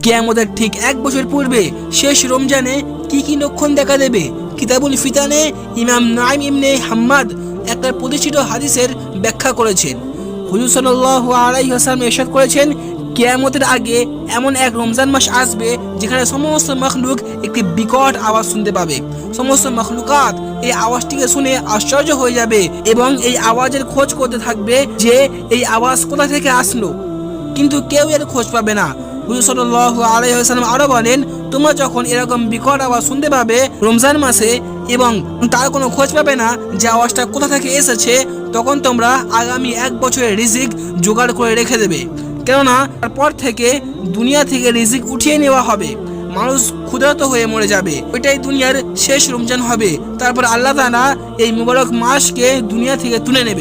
কিয়ামতের ঠিক 1 বছর পূর্বে শেষ রমজানে কি কি লক্ষণ দেখা দেবে? কিতাবুল ফিতানে ইমাম নাঈম ইবনে হাম্মাদ একটা প্রতিষ্ঠিত হাদিসের ব্যাখ্যা করেছেন। হুজুর সাল্লাল্লাহু আলাইহি ওয়াসাল্লাম ইরশাদ করেছেন, কিয়ামতের আগে এমন এক রমজান মাস আসবে যেখানে সমস্ত মখলুক একটি বিকট আওয়াজ শুনতে পাবে। সমস্ত মখলুকাত এই আওয়াজটিকে শুনে আশ্চর্য হয়ে যাবে এবং এই আওয়াজের খোঁজ করতে থাকবে যে এই আওয়াজ কোথা থেকে আসলো, কিন্তু কেউ এর খোঁজ পাবে না। হুজুর সাল্লাল্লাহু আলাইহি ওয়াসাল্লাম আরো বলেন, তোমরা যখন এরকম বিকট আওয়াজ শুনতে পাবে রমজান মাসে এবং তার কোনো খোঁজ পাবে না যে আওয়াজটা কোথা থেকে এসেছে, তখন তোমরা আগামী 1 বছরের রিজিক জোগাড় করে রেখে দেবে, কেননা তারপর থেকে দুনিয়া থেকে রিজিক উঠিয়ে নেওয়া হবে, মানুষ ক্ষুধার্ত হয়ে মরে যাবে, ওইটাই দুনিয়ার শেষ রমজান হবে। তারপর আল্লাহ তাআলা এই মুবারক মাসকে দুনিয়া থেকে তুলে নেবে।